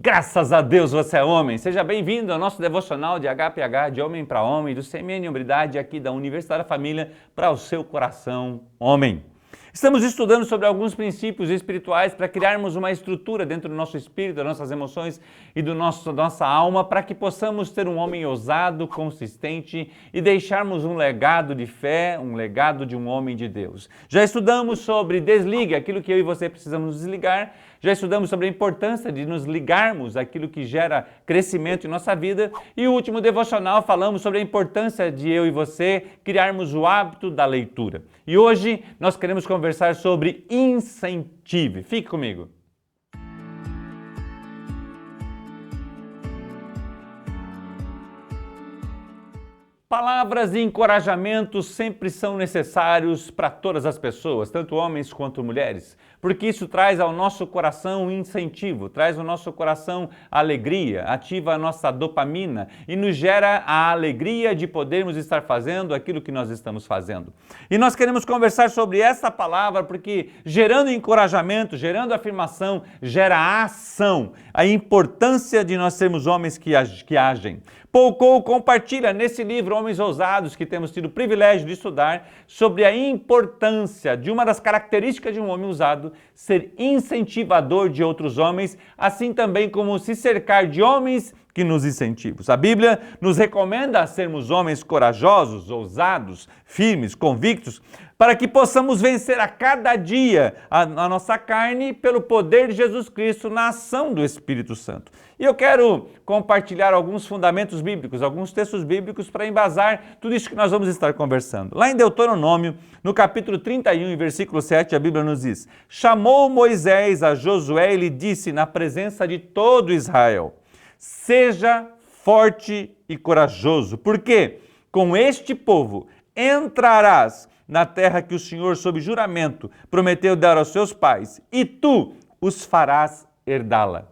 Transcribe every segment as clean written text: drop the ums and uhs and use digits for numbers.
Graças a Deus você é homem. Seja bem-vindo ao nosso devocional de HPH, de homem para homem, do CMN Hombridade aqui da Universidade da Família para o seu coração homem. Estamos estudando sobre alguns princípios espirituais para criarmos uma estrutura dentro do nosso espírito, das nossas emoções e da nossa alma, para que possamos ter um homem ousado, consistente e deixarmos um legado de fé, um legado de um homem de Deus. Já estudamos sobre desligue, aquilo que eu e você precisamos desligar. Já estudamos sobre a importância de nos ligarmos àquilo que gera crescimento em nossa vida. E o último devocional falamos sobre a importância de eu e você criarmos o hábito da leitura. E hoje nós queremos conversar sobre incentive. Fique comigo. Palavras de encorajamento sempre são necessários para todas as pessoas, tanto homens quanto mulheres, porque isso traz ao nosso coração incentivo, traz ao nosso coração alegria, ativa a nossa dopamina e nos gera a alegria de podermos estar fazendo aquilo que nós estamos fazendo. E nós queremos conversar sobre essa palavra porque gerando encorajamento, gerando afirmação, gera ação, a importância de nós sermos homens que agem. Paul Cole compartilha nesse livro Homens Ousados, que temos tido o privilégio de estudar, sobre a importância de uma das características de um homem ousado ser incentivador de outros homens, assim também como se cercar de homens que nos incentivam. A Bíblia nos recomenda sermos homens corajosos, ousados, firmes, convictos, para que possamos vencer a cada dia a nossa carne pelo poder de Jesus Cristo na ação do Espírito Santo. E eu quero compartilhar alguns fundamentos bíblicos, alguns textos bíblicos para embasar tudo isso que nós vamos estar conversando. Lá em Deuteronômio, no capítulo 31, versículo 7, a Bíblia nos diz: chamou Moisés a Josué e lhe disse na presença de todo Israel: seja forte e corajoso, porque com este povo entrarás na terra que o Senhor, sob juramento, prometeu dar aos seus pais, e tu os farás herdá-la.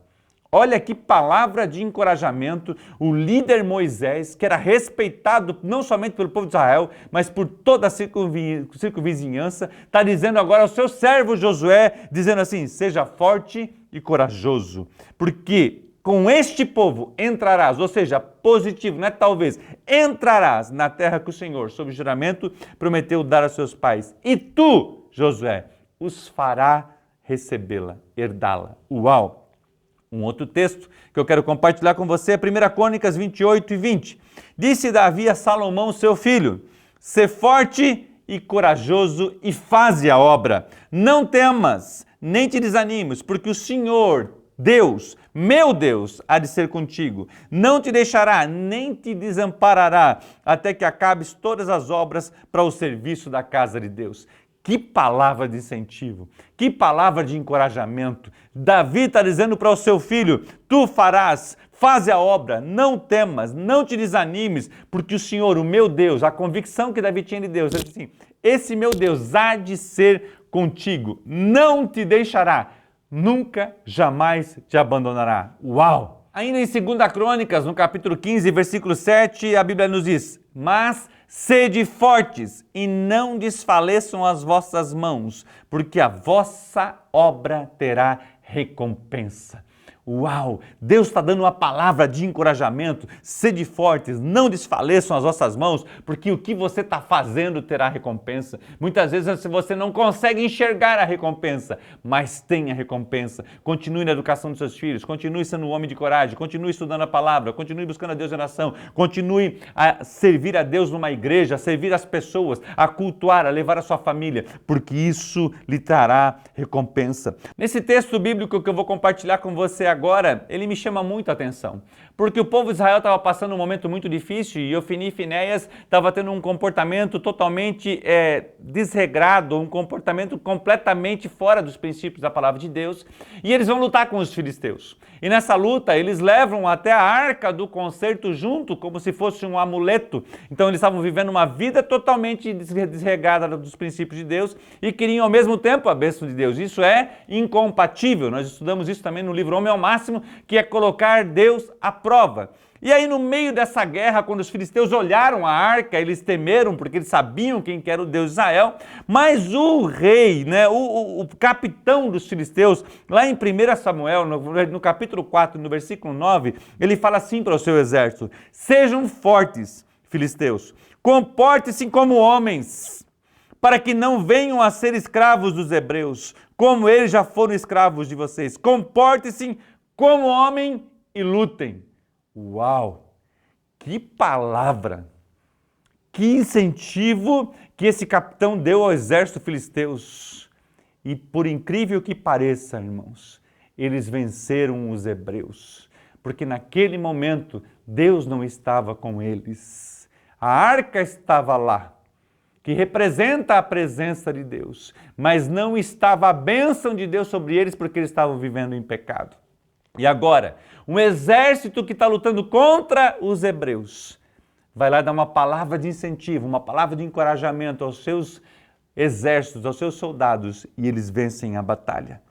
Olha que palavra de encorajamento, o líder Moisés, que era respeitado não somente pelo povo de Israel, mas por toda a circunvizinhança, está dizendo agora ao seu servo Josué, dizendo assim: seja forte e corajoso, porque com este povo entrarás, ou seja, positivo, não é talvez, entrarás na terra que o Senhor, sob juramento, prometeu dar a seus pais. E tu, Josué, os fará recebê-la, herdá-la. Uau! Um outro texto que eu quero compartilhar com você é 1 Crônicas 28 e 20. Disse Davi a Salomão, seu filho: sê forte e corajoso e faze a obra. Não temas, nem te desanimes, porque o Senhor, Deus, meu Deus, há de ser contigo. Não te deixará, nem te desamparará, até que acabes todas as obras para o serviço da casa de Deus. Que palavra de incentivo, que palavra de encorajamento. Davi está dizendo para o seu filho: tu farás, faze a obra, não temas, não te desanimes, porque o Senhor, o meu Deus, a convicção que Davi tinha de Deus, é assim: esse meu Deus há de ser contigo, não te deixará, nunca, jamais te abandonará. Uau! Ainda em 2 Crônicas, no capítulo 15, versículo 7, a Bíblia nos diz: mas sede fortes e não desfaleçam as vossas mãos, porque a vossa obra terá recompensa. Uau! Deus está dando uma palavra de encorajamento. Sede fortes, não desfaleçam as vossas mãos, porque o que você está fazendo terá recompensa. Muitas vezes você não consegue enxergar a recompensa, mas tem a recompensa. Continue na educação dos seus filhos, continue sendo um homem de coragem, continue estudando a palavra, continue buscando a Deus em oração, continue a servir a Deus numa igreja, a servir as pessoas, a cultuar, a levar a sua família, porque isso lhe trará recompensa. Nesse texto bíblico que eu vou compartilhar com você agora, ele me chama muito a atenção, porque o povo de Israel estava passando um momento muito difícil e Ofni e Finéias estava tendo um comportamento totalmente desregrado, um comportamento completamente fora dos princípios da palavra de Deus, e eles vão lutar com os filisteus. E nessa luta, eles levam até a arca do concerto junto, como se fosse um amuleto. Então eles estavam vivendo uma vida totalmente desregrada dos princípios de Deus e queriam ao mesmo tempo a bênção de Deus. Isso é incompatível. Nós estudamos isso também no livro Homem ao máximo, que é colocar Deus à prova. E aí, no meio dessa guerra, quando os filisteus olharam a arca, eles temeram, porque eles sabiam quem que era o Deus de Israel, mas o rei, né, o capitão dos filisteus, lá em 1 Samuel, no capítulo 4, no versículo 9, ele fala assim para o seu exército: sejam fortes, filisteus, comportem-se como homens, para que não venham a ser escravos dos hebreus, como eles já foram escravos de vocês. Comportem-se como homem e lutem. Uau! Que palavra! Que incentivo que esse capitão deu ao exército filisteus. E por incrível que pareça, irmãos, eles venceram os hebreus, porque naquele momento Deus não estava com eles. A arca estava lá, que representa a presença de Deus, mas não estava a bênção de Deus sobre eles porque eles estavam vivendo em pecado. E agora, um exército que está lutando contra os hebreus vai lá dar uma palavra de incentivo, uma palavra de encorajamento aos seus exércitos, aos seus soldados, e eles vencem a batalha.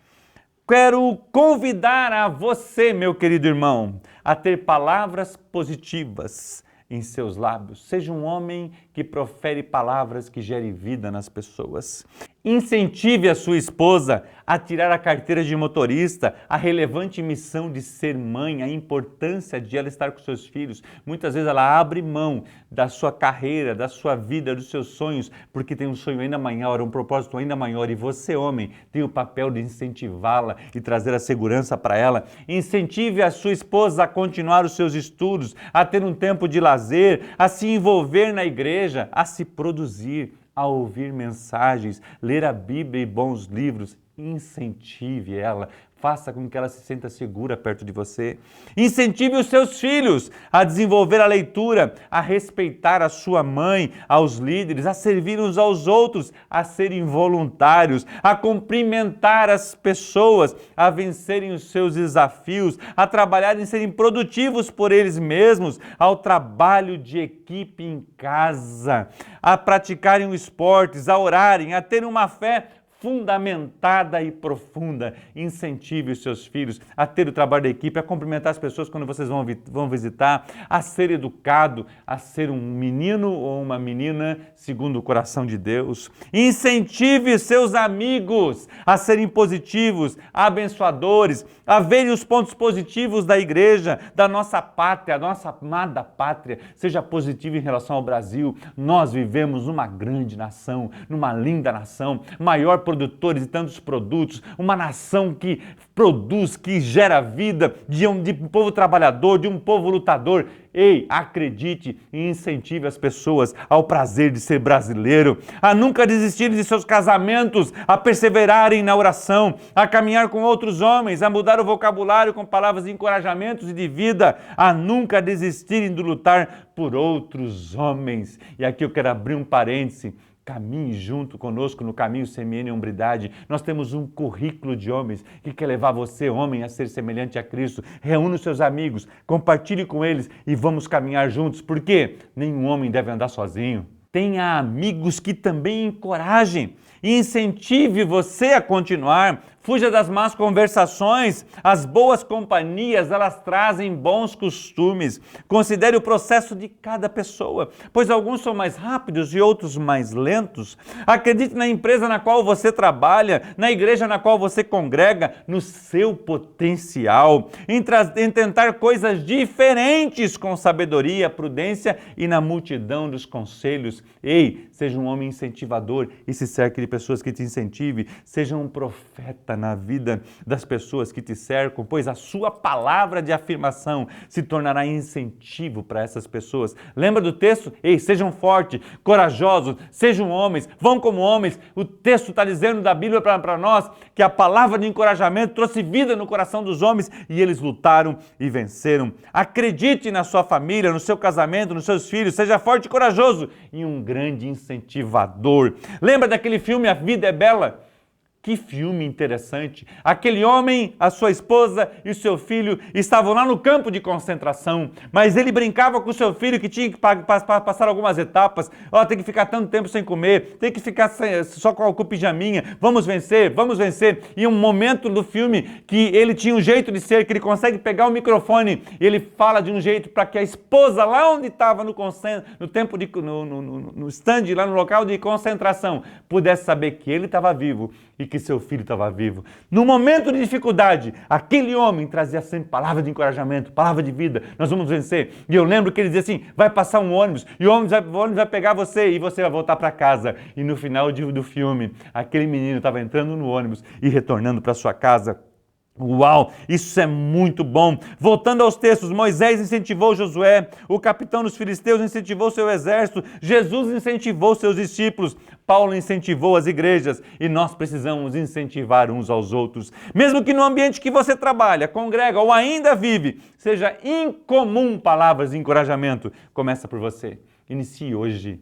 Quero convidar a você, meu querido irmão, a ter palavras positivas em seus lábios. Seja um homem que profere palavras que gerem vida nas pessoas. Incentive a sua esposa a tirar a carteira de motorista, a relevante missão de ser mãe, a importância de ela estar com seus filhos. Muitas vezes ela abre mão da sua carreira, da sua vida, dos seus sonhos, porque tem um sonho ainda maior, um propósito ainda maior. E você, homem, tem o papel de incentivá-la e trazer a segurança para ela. Incentive a sua esposa a continuar os seus estudos, a ter um tempo de lazer, a se envolver na igreja, a se produzir, a ouvir mensagens, ler a Bíblia e bons livros. Incentive ela, faça com que ela se sinta segura perto de você. Incentive os seus filhos a desenvolver a leitura, a respeitar a sua mãe, aos líderes, a servir uns aos outros, a serem voluntários, a cumprimentar as pessoas, a vencerem os seus desafios, a trabalharem e serem produtivos por eles mesmos, ao trabalho de equipe em casa, a praticarem os esportes, a orarem, a terem uma fé fundamentada e profunda. Incentive os seus filhos a ter o trabalho da equipe, a cumprimentar as pessoas quando vocês vão visitar, a ser educado, a ser um menino ou uma menina segundo o coração de Deus. Incentive seus amigos a serem positivos, abençoadores, a verem os pontos positivos da igreja, da nossa pátria, da nossa amada pátria. Seja positivo em relação ao Brasil. Nós vivemos numa grande nação, numa linda nação, maior produtores de tantos produtos, uma nação que produz, que gera vida, de um povo trabalhador, de um povo lutador. Ei, acredite e incentive as pessoas ao prazer de ser brasileiro, a nunca desistirem de seus casamentos, a perseverarem na oração, a caminhar com outros homens, a mudar o vocabulário com palavras de encorajamentos e de vida, a nunca desistirem de lutar por outros homens. E aqui eu quero abrir um parêntese. Caminhe junto conosco no caminho CMN Hombridade. Nós temos um currículo de homens que quer levar você, homem, a ser semelhante a Cristo. Reúna os seus amigos, compartilhe com eles e vamos caminhar juntos. Por quê? Nenhum homem deve andar sozinho. Tenha amigos que também encorajem e incentive você a continuar. Fuja das más conversações. As boas companhias, elas trazem bons costumes. Considere o processo de cada pessoa, pois alguns são mais rápidos e outros mais lentos. Acredite na empresa na qual você trabalha, na igreja na qual você congrega, no seu potencial, em tentar coisas diferentes com sabedoria, prudência e na multidão dos conselhos. Ei, seja um homem incentivador e se cerque de pessoas que te incentive. Seja um profeta na vida das pessoas que te cercam, pois a sua palavra de afirmação se tornará incentivo para essas pessoas. Lembra do texto? Ei, sejam fortes, corajosos, sejam homens, vão como homens. O texto está dizendo da Bíblia para nós que a palavra de encorajamento trouxe vida no coração dos homens e eles lutaram e venceram. Acredite na sua família, no seu casamento, nos seus filhos, seja forte e corajoso e um grande incentivador. Lembra daquele filme A Vida é Bela? Que filme interessante! Aquele homem, a sua esposa e o seu filho estavam lá no campo de concentração, mas ele brincava com o seu filho que tinha que passar algumas etapas. Ó, tem que ficar tanto tempo sem comer, tem que ficar só com o pijaminha. Vamos vencer, vamos vencer. E um momento do filme que ele tinha um jeito de ser, que ele consegue pegar o microfone e ele fala de um jeito para que a esposa, lá onde estava no stand, lá no local de concentração, pudesse saber que ele estava vivo e que seu filho estava vivo. No momento de dificuldade, aquele homem trazia sempre palavra de encorajamento, palavra de vida. Nós vamos vencer. E eu lembro que ele dizia assim: vai passar um ônibus e o ônibus vai pegar você e você vai voltar para casa. E no final do filme, aquele menino estava entrando no ônibus e retornando para sua casa. Uau, isso é muito bom. Voltando aos textos, Moisés incentivou Josué, o capitão dos filisteus incentivou seu exército, Jesus incentivou seus discípulos, Paulo incentivou as igrejas e nós precisamos incentivar uns aos outros. Mesmo que no ambiente que você trabalha, congrega ou ainda vive, seja incomum palavras de encorajamento, começa por você. Inicie hoje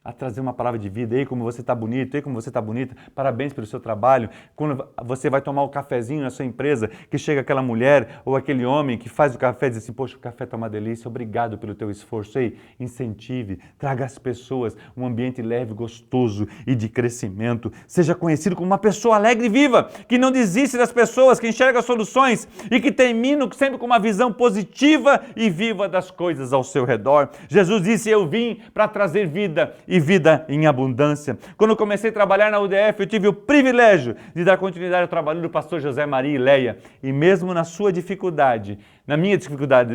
a trazer uma palavra de vida. Ei, como você está bonito, ei, como você está bonita, parabéns pelo seu trabalho. Quando você vai tomar o cafezinho na sua empresa, que chega aquela mulher ou aquele homem que faz o café e diz assim: poxa, o café está uma delícia, obrigado pelo teu esforço. Ei, incentive, traga às pessoas um ambiente leve, gostoso e de crescimento. Seja conhecido como uma pessoa alegre e viva, que não desiste das pessoas, que enxerga soluções e que termina sempre com uma visão positiva e viva das coisas ao seu redor. Jesus disse: eu vim para trazer vida e vida em abundância. Quando eu comecei a trabalhar na UDF, eu tive o privilégio de dar continuidade ao trabalho do pastor José Maria e Leia. E mesmo na sua dificuldade, na minha dificuldade,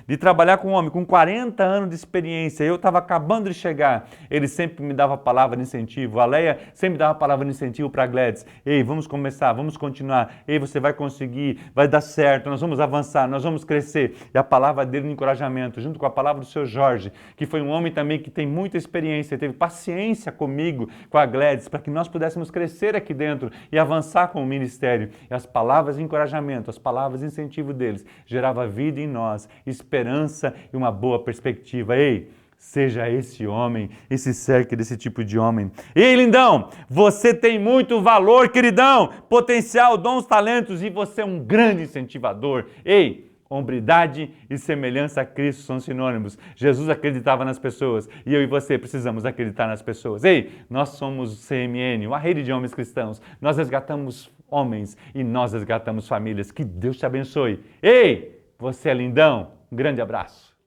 de trabalhar com um homem com 40 anos de experiência, eu estava acabando de chegar, ele sempre me dava palavra de incentivo. A Leia sempre dava palavra de incentivo para a Gladys. Ei, vamos começar, vamos continuar. Ei, você vai conseguir, vai dar certo, nós vamos avançar, nós vamos crescer. E a palavra dele de encorajamento, junto com a palavra do seu Jorge, que foi um homem também que tem muita experiência, teve paciência comigo, com a Gladys, para que nós pudéssemos crescer aqui dentro e avançar com o ministério. E as palavras de encorajamento, as palavras de incentivo deles, gerava vida em nós, esperança e uma boa perspectiva. Ei, seja esse homem, esse cerque desse tipo de homem. Ei, lindão, você tem muito valor, queridão, potencial, dons, talentos e você é um grande incentivador. Ei, hombridade e semelhança a Cristo são sinônimos. Jesus acreditava nas pessoas e eu e você precisamos acreditar nas pessoas. Ei, nós somos o CMN, uma rede de homens cristãos. Nós resgatamos homens e nós resgatamos famílias. Que Deus te abençoe. Ei, você é lindão. Um grande abraço.